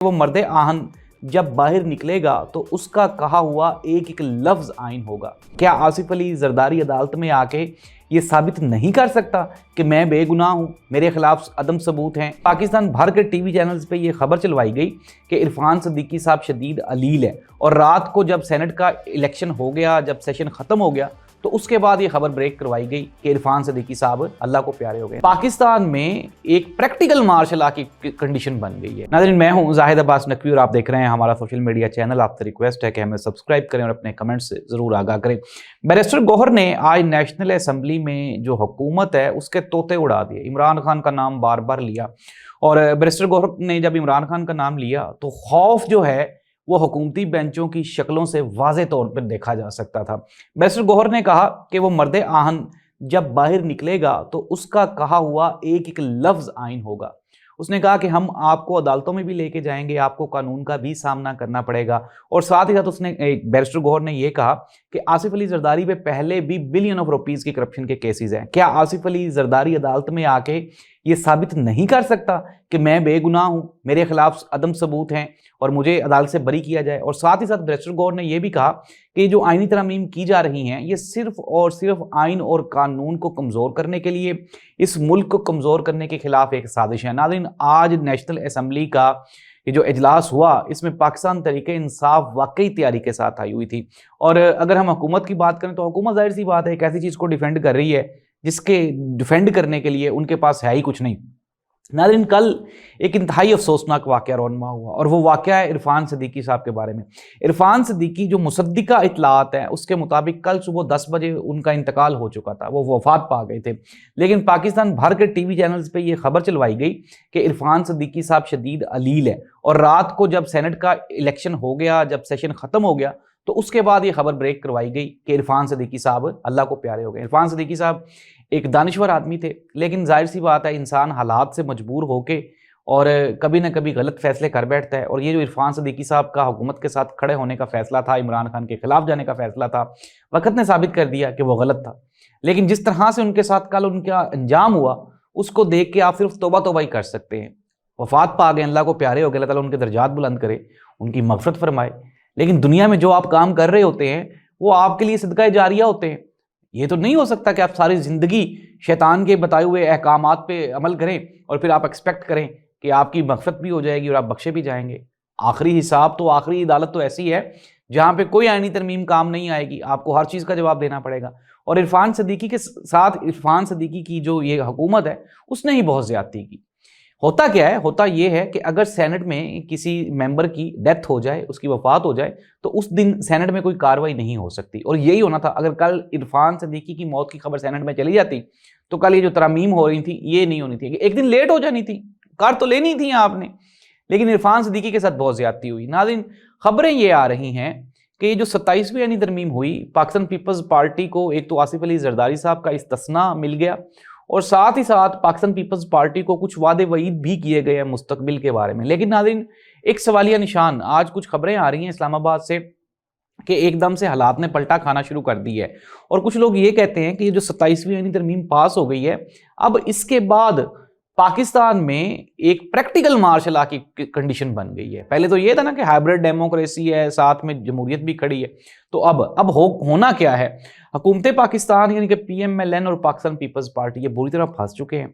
وہ مرد آہن جب باہر نکلے گا تو اس کا کہا ہوا ایک ایک لفظ آئین ہوگا۔ کیا آصف علی زرداری عدالت میں آ کے یہ ثابت نہیں کر سکتا کہ میں بے گناہ ہوں، میرے خلاف عدم ثبوت ہیں؟ پاکستان بھر کے ٹی وی چینلز پہ یہ خبر چلوائی گئی کہ عرفان صدیقی صاحب شدید علیل ہے، اور رات کو جب سینٹ کا الیکشن ہو گیا، جب سیشن ختم ہو گیا، تو اس کے بعد یہ خبر بریک کروائی گئی کہ عرفان صدیقی صاحب اللہ کو پیارے ہو گئے۔ پاکستان میں ایک پریکٹیکل مارشل لاء کی کنڈیشن بن گئی ہے۔ ناظرین، میں ہوں زاہد عباس نقوی اور آپ دیکھ رہے ہیں ہمارا سوشل میڈیا چینل۔ آپ سے ریکویسٹ ہے کہ ہمیں سبسکرائب کریں اور اپنے کمنٹ سے ضرور آگاہ کریں۔ بیرسٹر گوہر نے آج نیشنل اسمبلی میں جو حکومت ہے اس کے طوطے اڑا دیے، عمران خان کا نام بار بار لیا، اور بیرسٹر گوہر نے جب عمران خان کا نام لیا تو خوف جو ہے وہ حکومتی بینچوں کی شکلوں سے واضح طور پر دیکھا جا سکتا تھا۔ بیرسٹر گوہر نے کہا کہ وہ مرد آہن جب باہر نکلے گا تو اس کا کہا ہوا ایک ایک لفظ آئین ہوگا۔ اس نے کہا کہ ہم آپ کو عدالتوں میں بھی لے کے جائیں گے، آپ کو قانون کا بھی سامنا کرنا پڑے گا، اور ساتھ ہی ساتھ اس نے بیرسٹر گوہر نے یہ کہا کہ آصف علی زرداری پہ پہلے بھی بلین آف روپیز کی کرپشن کے کیسز ہیں۔ کیا آصف علی زرداری عدالت میں آ کے یہ ثابت نہیں کر سکتا کہ میں بے گناہ ہوں، میرے خلاف عدم ثبوت ہیں اور مجھے عدالت سے بری کیا جائے؟ اور ساتھ ہی ساتھ بیرسٹر گوہر نے یہ بھی کہا کہ جو آئینی ترامیم کی جا رہی ہیں یہ صرف اور صرف آئین اور قانون کو کمزور کرنے کے لیے، اس ملک کو کمزور کرنے کے خلاف ایک سازش ہے۔ ناظرین، آج نیشنل اسمبلی کا یہ جو اجلاس ہوا اس میں پاکستان تحریک انصاف واقعی تیاری کے ساتھ آئی ہوئی تھی، اور اگر ہم حکومت کی بات کریں تو حکومت ظاہر سی بات ہے ایک ایسی چیز کو ڈیفینڈ کر رہی ہے جس کے ڈیفینڈ کرنے کے لیے ان کے پاس ہے ہی کچھ نہیں۔ ناظرین، کل ایک انتہائی افسوسناک واقعہ رونما ہوا، اور وہ واقعہ ہے عرفان صدیقی صاحب کے بارے میں۔ عرفان صدیقی جو مصدقہ اطلاعات ہیں اس کے مطابق کل صبح 10 بجے ان کا انتقال ہو چکا تھا، وہ وفات پا گئے تھے، لیکن پاکستان بھر کے ٹی وی چینلز پہ یہ خبر چلوائی گئی کہ عرفان صدیقی صاحب شدید علیل ہے، اور رات کو جب سینٹ کا الیکشن ہو گیا، جب سیشن ختم ہو گیا، تو اس کے بعد یہ خبر بریک کروائی گئی کہ عرفان صدیقی صاحب اللہ کو پیارے ہو گئے۔ عرفان صدیقی صاحب ایک دانشور آدمی تھے، لیکن ظاہر سی بات ہے انسان حالات سے مجبور ہو کے اور کبھی نہ کبھی غلط فیصلے کر بیٹھتا ہے، اور یہ جو عرفان صدیقی صاحب کا حکومت کے ساتھ کھڑے ہونے کا فیصلہ تھا، عمران خان کے خلاف جانے کا فیصلہ تھا، وقت نے ثابت کر دیا کہ وہ غلط تھا۔ لیکن جس طرح سے ان کے ساتھ کل ان کا انجام ہوا اس کو دیکھ کے آپ صرف توبہ توبہ ہی کر سکتے ہیں۔ وفات پا گئے، اللہ کو پیارے ہو گئے، اللہ تعالیٰ ان کے درجات بلند کرے، ان کی مغفرت فرمائے۔ لیکن دنیا میں جو آپ کام کر رہے ہوتے ہیں وہ آپ کے لیے صدقہ جاریہ ہوتے ہیں۔ یہ تو نہیں ہو سکتا کہ آپ ساری زندگی شیطان کے بتائے ہوئے احکامات پہ عمل کریں اور پھر آپ ایکسپیکٹ کریں کہ آپ کی مغفرت بھی ہو جائے گی اور آپ بخشے بھی جائیں گے۔ آخری حساب تو، آخری عدالت تو ایسی ہے جہاں پہ کوئی آئینی ترمیم کام نہیں آئے گی، آپ کو ہر چیز کا جواب دینا پڑے گا۔ اور عرفان صدیقی کے ساتھ عرفان صدیقی کی جو یہ حکومت ہے اس نے ہی بہت زیادتی کی۔ ہوتا کیا ہے؟ ہوتا یہ ہے کہ اگر سینٹ میں کسی ممبر کی ڈیتھ ہو جائے، اس کی وفات ہو جائے، تو اس دن سینٹ میں کوئی کارروائی نہیں ہو سکتی، اور یہی ہونا تھا۔ اگر کل عرفان صدیقی کی موت کی خبر سینٹ میں چلی جاتی تو کل یہ جو ترامیم ہو رہی تھی یہ نہیں ہونی تھی، ایک دن لیٹ ہو جانی تھی، کار تو لینی تھی آپ نے، لیکن عرفان صدیقی کے ساتھ بہت زیادتی ہوئی۔ ناظرین، خبریں یہ آ رہی ہیں کہ یہ جو 27ویں آئینی ترمیم ہوئی، پاکستان پیپلز پارٹی کو ایک تو آصف علی زرداری صاحب کا استثناء مل گیا، اور ساتھ ہی ساتھ پاکستان پیپلز پارٹی کو کچھ وعدے وعید بھی کیے گئے ہیں مستقبل کے بارے میں۔ لیکن ناظرین، ایک سوالیہ نشان، آج کچھ خبریں آ رہی ہیں اسلام آباد سے کہ ایک دم سے حالات نے پلٹا کھانا شروع کر دی ہے، اور کچھ لوگ یہ کہتے ہیں کہ یہ جو 27ویں آئینی ترمیم پاس ہو گئی ہے، اب اس کے بعد پاکستان میں ایک پریکٹیکل مارشل لاء کی کنڈیشن بن گئی ہے۔ پہلے تو یہ تھا نا کہ ہائبرڈ ڈیموکریسی ہے، ساتھ میں جمہوریت بھی کھڑی ہے، تو اب ہونا کیا ہے؟ حکومت پاکستان یعنی کہ پی ایم ایل این اور پاکستان پیپلز پارٹی یہ بری طرح پھنس چکے ہیں،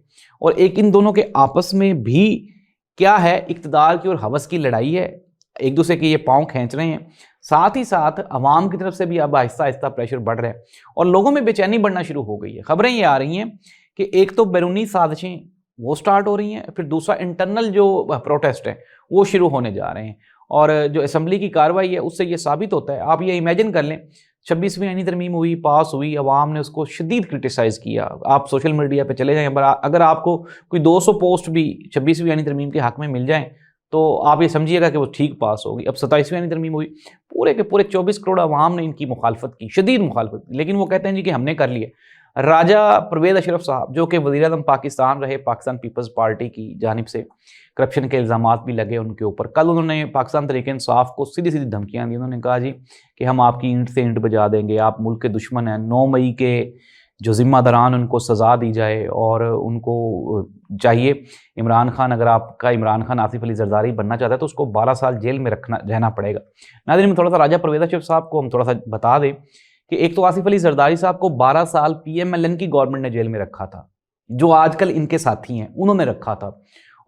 اور ایک ان دونوں کے آپس میں بھی کیا ہے، اقتدار کی اور ہوس کی لڑائی ہے، ایک دوسرے کے یہ پاؤں کھینچ رہے ہیں۔ ساتھ ہی ساتھ عوام کی طرف سے بھی اب آہستہ آہستہ پریشر بڑھ رہا ہے، اور لوگوں میں بے چینی بڑھنا شروع ہو گئی ہے۔ خبریں یہ آ رہی ہیں کہ ایک تو بیرونی سازشیں وہ سٹارٹ ہو رہی ہیں، پھر دوسرا انٹرنل جو پروٹیسٹ ہے وہ شروع ہونے جا رہے ہیں، اور جو اسمبلی کی کارروائی ہے اس سے یہ ثابت ہوتا ہے۔ آپ یہ امیجن کر لیں، 26ویں آئینی ترمیم ہوئی، پاس ہوئی، عوام نے اس کو شدید کرٹیسائز کیا۔ آپ سوشل میڈیا پہ چلے جائیں، اگر آپ کو کوئی 200 پوسٹ بھی 26ویں آئینی ترمیم کے حق میں مل جائیں تو آپ یہ سمجھیے گا کہ وہ ٹھیک پاس ہوگی۔ اب 27ویں آئینی ترمیم ہوئی، پورے کے پورے 24 کروڑ عوام نے ان کی مخالفت کی، شدید مخالفت کی، لیکن وہ کہتے ہیں جی کہ ہم نے کر لیے۔ راجہ پرویز اشرف صاحب جو کہ وزیر اعظم پاکستان رہے، پاکستان پیپلز پارٹی کی جانب سے کرپشن کے الزامات بھی لگے ان کے اوپر، کل انہوں نے پاکستان تحریک انصاف کو سیدھی سیدھی دھمکیاں دی۔ انہوں نے کہا جی کہ ہم آپ کی اینٹ سے اینٹ بجا دیں گے، آپ ملک کے دشمن ہیں۔ 9 مئی کے جو ذمہ داران ان کو سزا دی جائے، اور ان کو چاہیے عمران خان، اگر آپ کا عمران خان آصف علی زرداری بننا چاہتا ہے تو اس کو 12 سال جیل میں رہنا پڑے گا۔ ناظرین، میں تھوڑا سا راجہ پرویز اچف صاحب کو ہم تھوڑا سا بتا دیں کہ ایک تو آصف علی زرداری صاحب کو 12 سال PMLN کی گورنمنٹ نے جیل میں رکھا تھا، جو آج کل ان کے ساتھی ہیں انہوں نے رکھا تھا،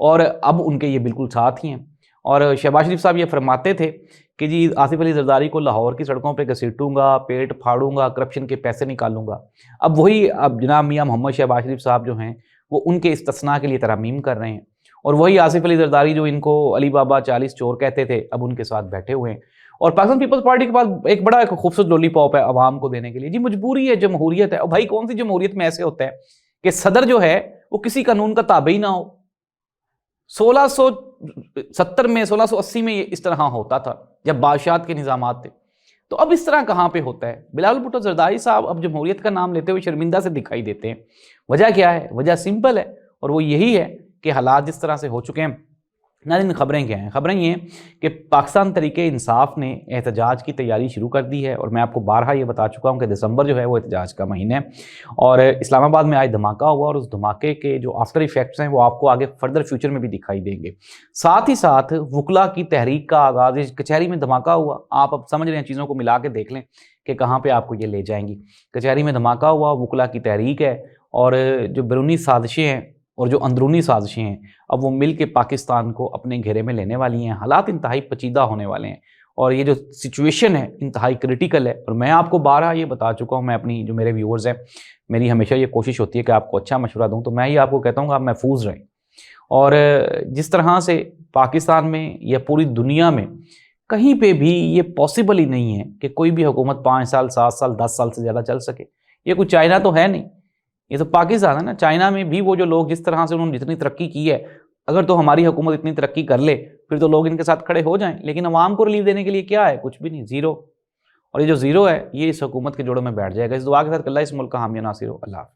اور اب ان کے یہ بالکل ساتھ ہی ہیں۔ اور شہباز شریف صاحب یہ فرماتے تھے کہ جی آصف علی زرداری کو لاہور کی سڑکوں پہ گھسیٹوں گا، پیٹ پھاڑوں گا، کرپشن کے پیسے نکالوں گا۔ اب وہی جناب میاں محمد شہباز شریف صاحب جو ہیں وہ ان کے استثناء کے لیے ترامیم کر رہے ہیں، اور وہی آصف علی زرداری جو ان کو علی بابا 40 چور کہتے تھے اب ان کے ساتھ بیٹھے ہوئے ہیں۔ اور پاکستان پیپلز پارٹی کے پاس ایک بڑا خوبصورت لولی پاپ ہے عوام کو دینے کے لیے، جی مجبوری ہے، جمہوریت ہے۔ اور بھائی کون سی جمہوریت میں ایسے ہوتا ہے کہ صدر جو ہے وہ کسی قانون کا تابع ہی نہ ہو؟ 1670 میں 1680 میں یہ اس طرح ہوتا تھا جب بادشاہت کے نظامات تھے، تو اب اس طرح کہاں پہ ہوتا ہے؟ بلاول بھٹو زرداری صاحب اب جمہوریت کا نام لیتے ہوئے شرمندہ سے دکھائی دیتے ہیں۔ وجہ کیا ہے؟ وجہ سمپل ہے، اور وہ یہی ہے کہ حالات جس طرح سے ہو چکے ہیں۔ ناظرین، خبریں کیا ہیں؟ خبریں یہ ہیں کہ پاکستان تحریک انصاف نے احتجاج کی تیاری شروع کر دی ہے، اور میں آپ کو بارہا یہ بتا چکا ہوں کہ دسمبر جو ہے وہ احتجاج کا مہینہ ہے، اور اسلام آباد میں آج دھماکہ ہوا، اور اس دھماکے کے جو آفٹر ایفیکٹس ہیں وہ آپ کو آگے فردر فیوچر میں بھی دکھائی دیں گے۔ ساتھ ہی ساتھ وکلا کی تحریک کا آغاز، کچہری میں دھماکہ ہوا، آپ اب سمجھ رہے ہیں، چیزوں کو ملا کے دیکھ لیں کہ کہاں پہ آپ کو یہ لے جائیں گی۔ کچہری میں دھماکہ ہوا، وکلا کی تحریک ہے، اور جو بیرونی سازشیں ہیں اور جو اندرونی سازشیں ہیں اب وہ مل کے پاکستان کو اپنے گھیرے میں لینے والی ہیں۔ حالات انتہائی پیچیدہ ہونے والے ہیں، اور یہ جو سچویشن ہے انتہائی کریٹیکل ہے، اور میں آپ کو بارہا یہ بتا چکا ہوں، میں اپنی جو میرے ویورز ہیں، میری ہمیشہ یہ کوشش ہوتی ہے کہ آپ کو اچھا مشورہ دوں، تو میں یہ آپ کو کہتا ہوں کہ آپ محفوظ رہیں، اور جس طرح سے پاکستان میں یا پوری دنیا میں کہیں پہ بھی یہ پاسبل ہی نہیں ہے کہ کوئی بھی حکومت 5 سال 7 سال 10 سال سے زیادہ چل سکے۔ یہ کوئی چائنا تو ہے نہیں، یہ تو پاکستان ہے نا۔ چائنا میں بھی وہ جو لوگ جس طرح سے انہوں نے جتنی ترقی کی ہے، اگر تو ہماری حکومت اتنی ترقی کر لے پھر تو لوگ ان کے ساتھ کھڑے ہو جائیں، لیکن عوام کو ریلیف دینے کے لیے کیا ہے؟ کچھ بھی نہیں، زیرو۔ اور یہ جو زیرو ہے یہ اس حکومت کے جوڑوں میں بیٹھ جائے گا۔ اس دعا کے ساتھ کہ اللہ اس ملک کا حامی و ناصر ہو۔ اللہ حافظ۔